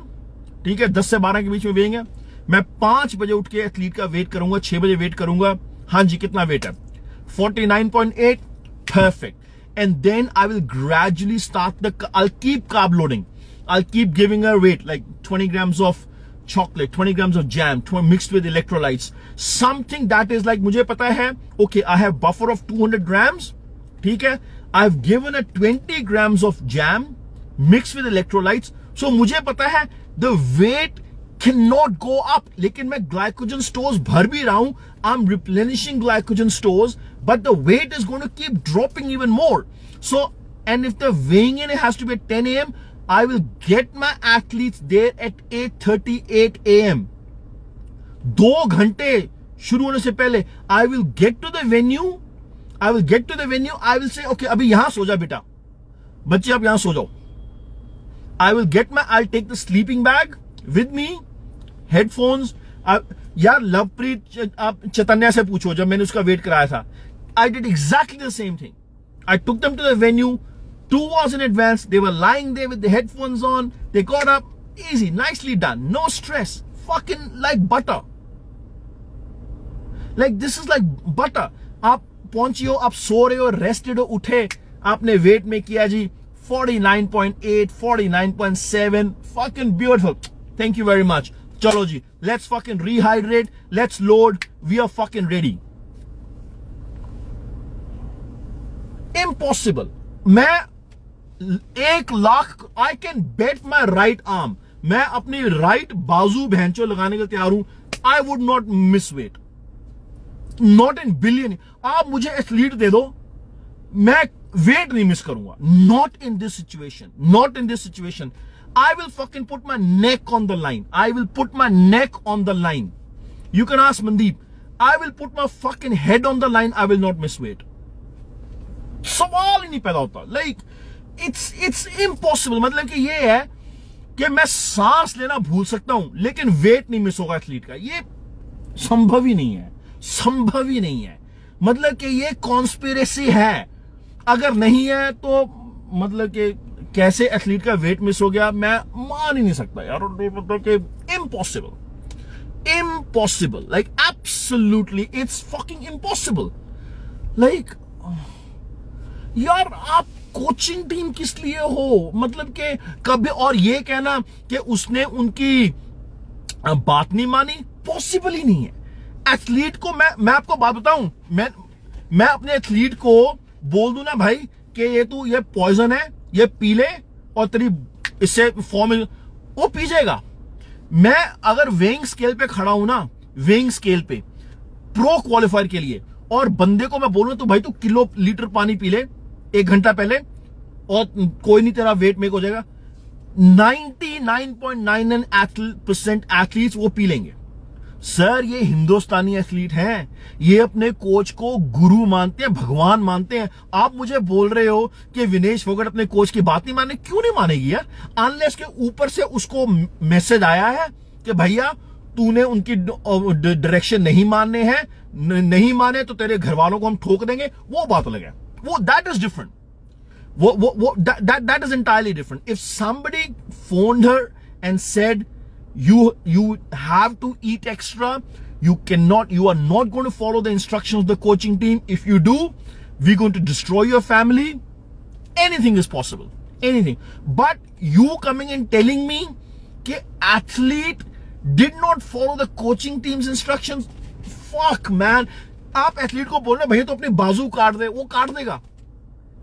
S1: ठीक है, 10 से 12 के बीच में weighing है, मैं 5 बजे उठ के एथलीट का वेट करूंगा, 6 बजे वेट करूंगा. हाँ जी, कितना वेट है? 49.8. Perfect. And then I will gradually I'll keep carb loading. I'll keep giving her weight, like 20 grams of chocolate, 20 grams of jam, mixed with electrolytes. Something that is like, मुझे पता है, okay, I have buffer of 200 grams. ठीक है? I've given her 20 grams of jam mixed with electrolytes. So मुझे पता है, the weight cannot go up. लेकिन मैं glycogen stores भर भी रहा हूं. I'm replenishing glycogen stores, but the weight is going to keep dropping even more. So, and if the weighing in has to be at 10 a.m., I will get my athletes there at 8:38 a.m. 2 घंटे शुरू होने से पहले I will get to the venue. I will say, okay, अभी यहां सो जा बेटा, बच्चे आप यहां सो जाओ. I'll take the sleeping bag with me, headphones. यार लवप्रीत, आप चैतन्या से पूछो, जब मैंने उसका वेट कराया था, I did exactly the same thing. I took them to the venue 2 hours in advance. They were lying there with the headphones on. They got up, easy, nicely done, no stress, fucking like butter. Like this is like butter. आप पहुंची हो, आप सो रहे हो, rested हो, उठे, आपने wait में किया जी 49.8, 49.7, fucking beautiful. Thank you very much. चलो जी, let's fucking rehydrate, let's load, we are fucking ready. Impossible. मैं 1 lakh, I can bet my right arm, मैं अपनी राइट बाजू भैंचो लगाने के तैयार हूं. I would not miss weight. Not in billion. आप मुझे एथलीट दे दो, मैं वेट नहीं मिस करूंगा. Not in this situation. Not in this situation. I will fucking put my neck on the line. I will put my neck on the line. You can ask Mandeep. I will put my fucking head on the line. I will not miss weight. सवाल ही नहीं पैदा होता. Like it's impossible. मतलब कि ये है कि मैं सांस लेना भूल सकता हूं, लेकिन वेट नहीं मिस होगा एथलीट का. ये संभव ही नहीं है. संभव ही नहीं है. मतलब कि ये कॉन्स्पिरेसी है. अगर नहीं है तो मतलब कि कैसे एथलीट का वेट मिस हो गया, मैं मान ही नहीं सकता यार. मतलब कि impossible, like absolutely, it's fucking impossible. Like यार, आप कोचिंग टीम किस लिए हो? मतलब कि कभी, और ये कहना कि उसने उनकी बात नहीं मानी, पॉसिबल ही नहीं है. एथलीट को मैं आपको बात बताऊं, मैं अपने एथलीट को बोल दूं ना भाई कि ये पॉइजन है, ये पी ले और तेरी इससे फॉर्म, वो पी जाएगा. मैं अगर वेइंग स्केल पे खड़ा हूं ना, वेइंग स्केल पे प्रो क्वालिफायर के लिए, और बंदे को मैं बोलूं तो भाई तू किलो लीटर पानी पी ले 1 घंटा पहले और कोई नहीं, तेरा वेट मेक हो जाएगा. 99.99% एथलीट्स वो पी लेंगे. सर, ये हिंदुस्तानी एथलीट हैं, ये अपने कोच को गुरु मानते हैं, भगवान मानते हैं. आप मुझे बोल रहे हो कि विनेश फोगाट अपने कोच की बात नहीं माने. क्यों नहीं मानेगी यार? अनलेस के ऊपर से उसको मैसेज आया है कि भैया तूने उनकी डायरेक्शन नहीं मानने हैं, नहीं माने तो तेरे घर वालों को हम ठोक देंगे. वो बात अलग है. वो that is different. That is entirely different. If somebody phoned her and said you have to eat extra, you are not going to follow the instructions of the coaching team. If you do, we're going to destroy your family. Anything is possible. Anything. But you coming and telling me कि athlete did not follow the coaching team's instructions, fuck man. आप athlete को बोल रहे भैया तो अपनी बाजू काट दे, वो काट देगा.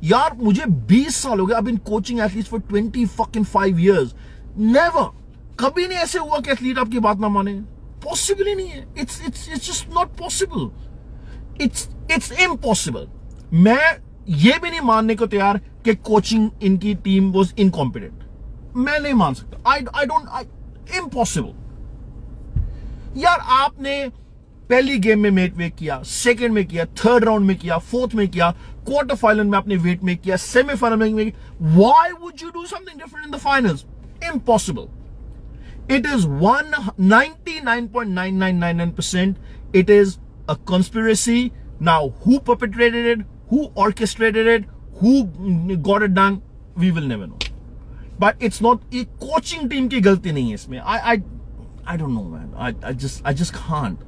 S1: यार, मुझे 20 साल हो गए. I've been coaching athletes for 25 years. Never. कभी नहीं ऐसे हुआ कि एथलीट आपकी बात ना माने. पॉसिबल ही नहीं है. It's just not possible. It's impossible. मैं ये भी नहीं मानने को तैयार कि कोचिंग इनकी टीम was incompetent. मैं नहीं मान सकता. Impossible. यार, आपने पहली गेम में वेट मेक किया, सेकंड में किया, थर्ड राउंड में किया, फोर्थ में किया, क्वार्टर फाइनल में आपने वेट मेक किया, सेमीफाइनल में. Why would you do something different in the finals? Impossible. It is 99.9999%. It is a conspiracy. Now, who perpetrated it, who orchestrated it, who got it done, we will never know. But it's not a coaching team की गलती नहीं है इसमें. I don't know, man. I just can't.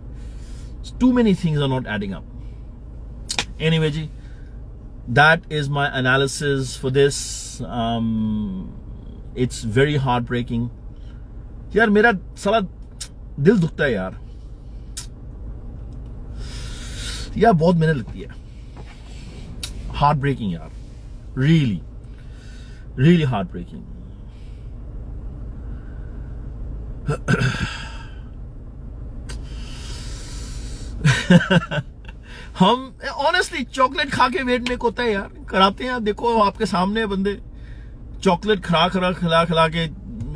S1: Too many things are not adding up. Anyway, ji, that is my analysis for this. It's very heartbreaking. यार मेरा साला दिल दुखता है यार. यार बहुत मेहनत लगती है. Heartbreaking यार. Really heartbreaking. हम ऑनेस्टली चॉकलेट खा के वेट मेक होता है यार. कराते हैं, देखो आपके सामने बंदे चॉकलेट खिला के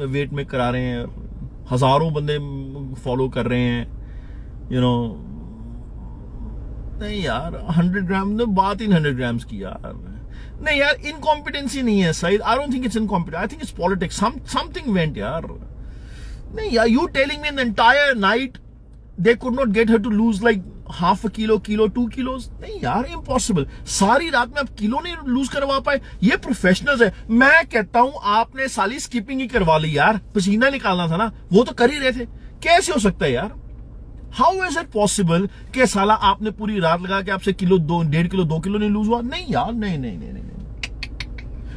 S1: वेट मेक करा रहे हैं. हजारों बंदे फॉलो कर रहे हैं. यू नो, नहीं यार 100 ग्राम ने बात ही 100 ग्राम्स की यार. नहीं यार, इनकॉम्पिटेंसी नहीं है सही. I don't think it's incompetence. I think it's politics. Something went यार. नहीं यार, you telling me the entire night they could not get her to lose like half a kilo, 2 kilos. नहीं यार, इम्पॉसिबल. सारी रात में आप किलो नहीं लूज करवा पाए. ये प्रोफेशनल्स है. मैं कहता हूं आपने साली स्किपिंग ही करवा ली यार. पसीना निकालना था ना, वो तो कर ही रहे थे. कैसे हो सकता है यार? हाउ इज इट पॉसिबल कि साला आपने पूरी रात लगा के आपसे किलो 1.5 किलो 2 किलो नहीं लूज हुआ? नहीं यार, नहीं.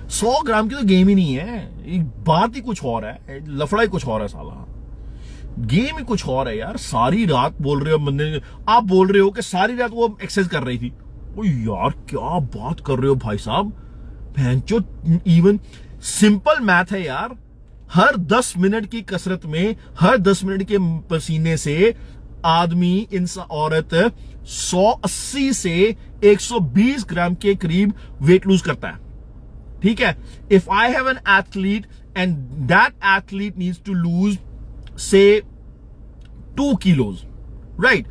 S1: 100 ग्राम की तो गेम ही नहीं है. बात ही कुछ और है, लफड़ा ही कुछ और है साला. गेम ही कुछ और है यार. सारी रात बोल रहे हो बंदे, आप बोल रहे हो कि सारी रात वो एक्सरसाइज कर रही थी. ओ यार, क्या बात कर रहे हो भाई साहब. भैंचो, इवन सिंपल मैथ है यार. हर 10 मिनट की कसरत में, हर 10 मिनट के पसीने से आदमी, इंसान, औरत 180 से 120 ग्राम के करीब वेट लूज करता है. ठीक है. If I have an athlete and that athlete needs to lose say 2 kilos, right?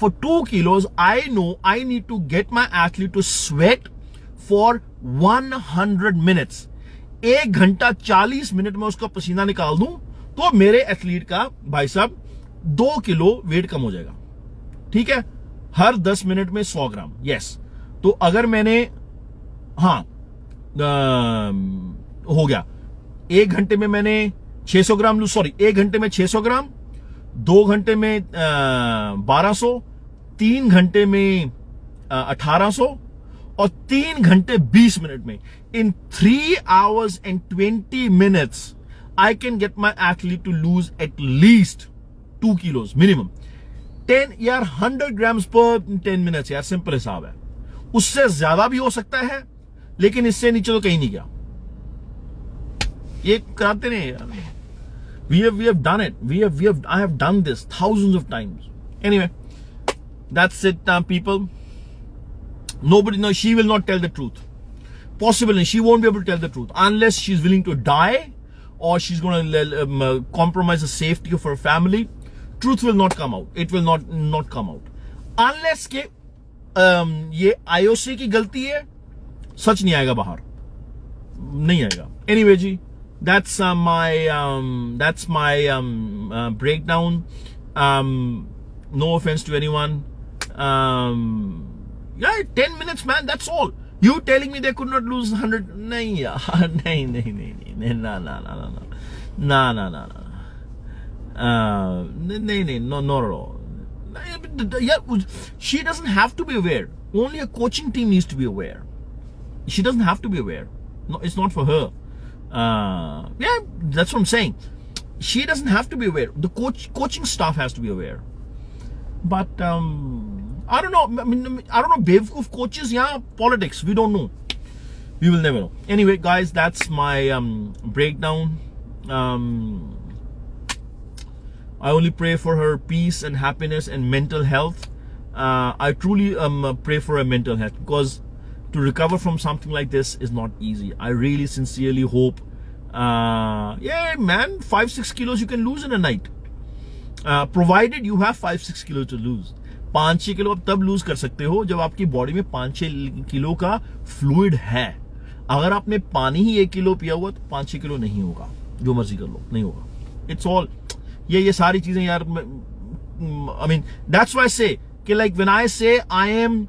S1: For 2 kilos, I know I need to get my athlete to sweat for 100 minutes. 1 घंटा 40 मिनट में उसका पसीना निकाल दूं तो मेरे एथलीट का भाई साहब 2 किलो वेट कम हो जाएगा. ठीक है. हर 10 मिनट में 100 ग्राम. यस. तो अगर मैंने, हाँ, हो गया 1 घंटे में मैंने 600 ग्राम लूज. सॉरी, 1 घंटे में 600 ग्राम, 2 घंटे में 1200, 3 घंटे में 1800 और 3 घंटे 20 मिनट में. इन 3 hours and 20 minutes I can get my athlete to lose at least 2 kilos minimum. 10 यार 100 grams per 10 minutes यार, सिंपल हिसाब है. उससे ज्यादा भी हो सकता है, लेकिन इससे नीचे तो कहीं नहीं गया. ये कराते नहीं यार. We have done it. I have done this thousands of times. Anyway, that's it, people. Nobody knows. She will not tell the truth. Possibly, she won't be able to tell the truth unless she's willing to die, or she's going to compromise the safety of her family. Truth will not come out. It will not come out unless के ये IOC की गलती है. सच नहीं आएगा बाहर, नहीं आएगा. Anyway, ji. That's my breakdown. No offense to anyone. Yeah, 10 minutes, man. That's all. You telling me they could not lose 100? नहीं यार, नहीं, no, not at all. Yeah, she doesn't have to be aware. Only a coaching team needs to be aware. She doesn't have to be aware. No, it's not for her. Yeah, that's what I'm saying. She doesn't have to be aware. The coaching staff has to be aware. But I don't know. I don't know. Bewkoof coaches, yeah, politics. We don't know. We will never know. Anyway, guys, that's my breakdown. I only pray for her peace and happiness and mental health. I truly pray for her mental health, because to recover from something like this is not easy. I really sincerely hope, yeah, man, 5-6 kilos you can lose in a night, provided you have 5-6 kilos to lose. 5-6 kilo आप तब loose कर सकते हो जब आपकी body में 5-6 kilo का fluid है. अगर आपने पानी ही 1 किलो पिया हुआ तो 5-6 किलो नहीं होगा. जो मर्जी कर लो, नहीं होगा. इट्स ऑल ये सारी चीजें यार, I mean, that's why I say कि like when I say I am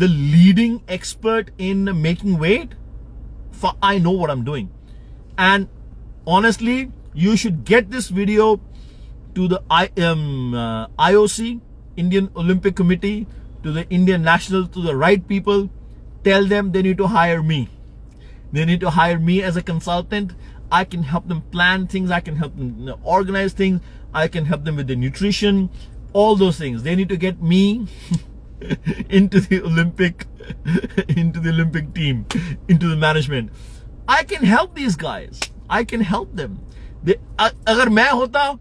S1: the leading expert in making weight, I know what I'm doing. And honestly, you should get this video to the IOC, Indian Olympic Committee, to the Indian National, to the right people. Tell them they need to hire me. They need to hire me as a consultant. I can help them plan things. I can help them organize things. I can help them with the nutrition, all those things. They need to get me into the Olympic team, into the management. I can help these guys. I can help them. अगर मैं होता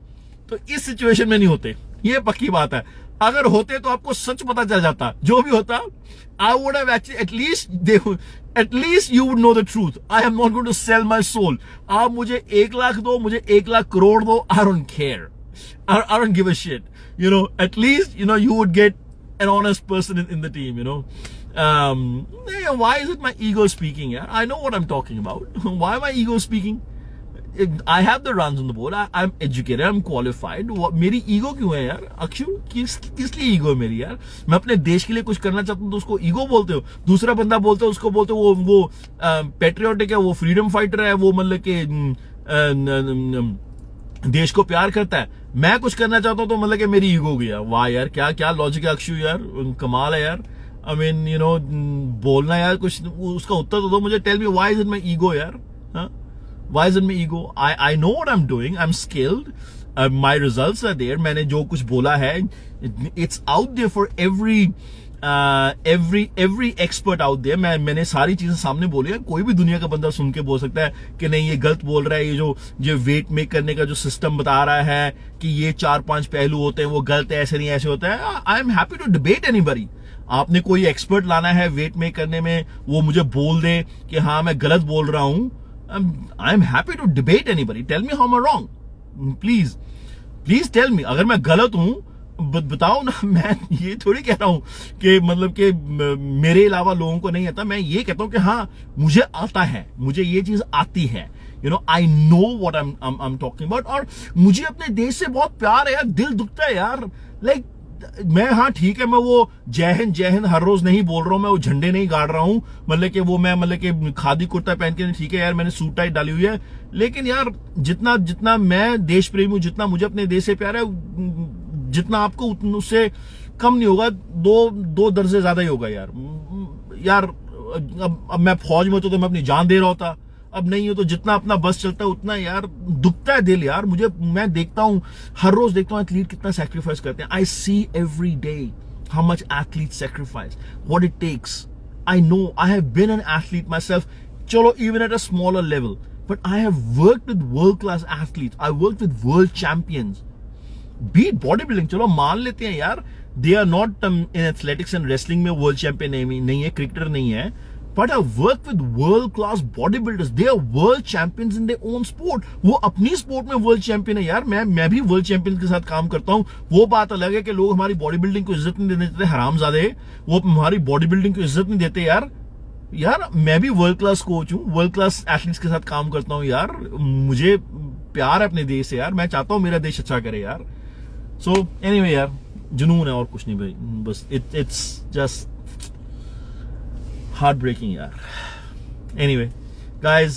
S1: तो इस situation में नहीं होते, ये पक्की बात है. अगर होते तो आपको सच पता चल जाता. जो भी होता, I would have actually at least you would know the truth. I am not going to sell my soul. आप मुझे 1 लाख दो, मुझे 1 लाख करोड़ दो, I don't care. I don't give a shit. You know, at least, you know, you would get an honest person in the team, you know. Why is it my ego speaking? Yeah? I know what I'm talking about. Why my ego speaking? I have the runs on the board. I'm educated. I'm qualified. मेरी ego क्यों है यार? अक्षु, किस लिए ego है मेरी यार? मैं अपने देश के लिए कुछ करना चाहता हूँ तो उसको ईगो बोलते हो. दूसरा बंदा बोलते हो, उसको बोलते हो वो पेट्रियोटिक है, वो फ्रीडम फाइटर है, वो मतलब के देश को प्यार करता है. मैं कुछ करना चाहता हूँ तो मतलब कि मेरी ईगो गया. वाह यार, क्या क्या लॉजिक है अक्षु यार, कमाल है यार. I mean, you know, बोलना यार कुछ, उसका उत्तर तो दो मुझे. Tell me, why is it my ego यार? Huh? Why is it my ego? I know what I'm doing. I'm skilled. My results are there. मैंने जो कुछ बोला है, it's out there for every expert out there. मैंने सारी चीजें सामने बोली है. कोई भी दुनिया का बंदा सुन के बोल सकता है कि नहीं ये गलत बोल रहा है. ये जो वेट मेक करने का जो सिस्टम बता रहा है कि ये 4-5 पहलू होते हैं, वो गलत है, ऐसे नहीं ऐसे होता है. I am happy to debate anybody. आपने कोई एक्सपर्ट लाना है वेट मेक करने में, वो मुझे बोल दे कि हाँ मैं गलत बोल रहा हूं. I am happy to debate anybody. Tell me how I am wrong. Please tell me. अगर मैं गलत हूं बताओ ना. मैं ये थोड़ी कह रहा हूं कि मतलब कि मेरे अलावा लोगों को नहीं आता. मैं ये कहता हूं कि हाँ मुझे आता है, मुझे ये चीज आती है. You know, I know what I am talking about. और मुझे अपने देश से बहुत प्यार है यार. दिल दुखता है यार. लाइक मैं, हाँ ठीक है, मैं वो जय हिंद हर रोज नहीं बोल रहा हूं. मैं वो झंडे नहीं गाड़ रहा हूं. मतलब कि वो मैं मतलब कि खादी कुर्ता पहन के, ठीक है यार, मैंने सूट टाई डाली हुई है. लेकिन यार जितना मैं देश प्रेमी हूं, जितना मुझे अपने देश से प्यार है, जितना आपको उससे कम नहीं होगा. दो दर्जे ज्यादा ही होगा यार. अब मैं फौज में तो मैं अपनी जान दे रहा होता. अब नहीं हो तो जितना अपना बस चलता है उतना यार दुखता है दिल यार. मैं देखता हूं, हर रोज देखता हूं एथलीट कितना सैक्रिफाइस करते हैं. I see every day how much athlete sacrifice, what it takes. I know, I have been an athlete myself. चलो, even at a smaller level, but I have worked with world class athletes. I work with world champions. Be it body building, चलो मान लेते हैं यार, they are not in athletics and wrestling में world champion नहीं है, cricketer नहीं है. But I work with world class bodybuilders. They are world champions in their own sport. वो अपनी स्पोर्ट में वर्ल्ड चैंपियन है यार. मैं भी वर्ल्ड चैंपियन के साथ काम करता हूँ. वो बात अलग है कि लोग हमारी बॉडी बिल्डिंग को इज्जत नहीं देते, हरामजादे. वो हमारी बॉडी बिल्डिंग को इज्जत नहीं देते यार. मैं भी वर्ल्ड क्लास कोच हूँ, वर्ल्ड क्लास एथलीट्स के साथ काम करता हूँ यार. मुझे प्यार है अपने देश से यार. मैं चाहता हूँ मेरा देश अच्छा करे यार. सो एनीवे यार, जुनून है और कुछ नहीं भाई. बस it's just heartbreaking yaar. Anyway guys,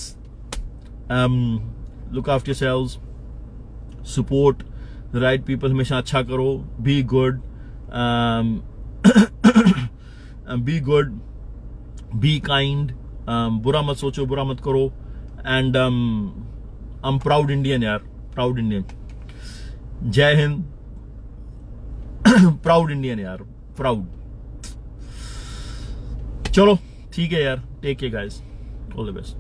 S1: look after yourselves, support the right people. हमेशा अच्छा करो, be good, be good, be kind, बुरा मत सोचो, बुरा मत करो. And I'm proud Indian यार, proud Indian. जय हिंद. proud Indian यार, proud. चलो ठीक है यार. Take care guys, all the best.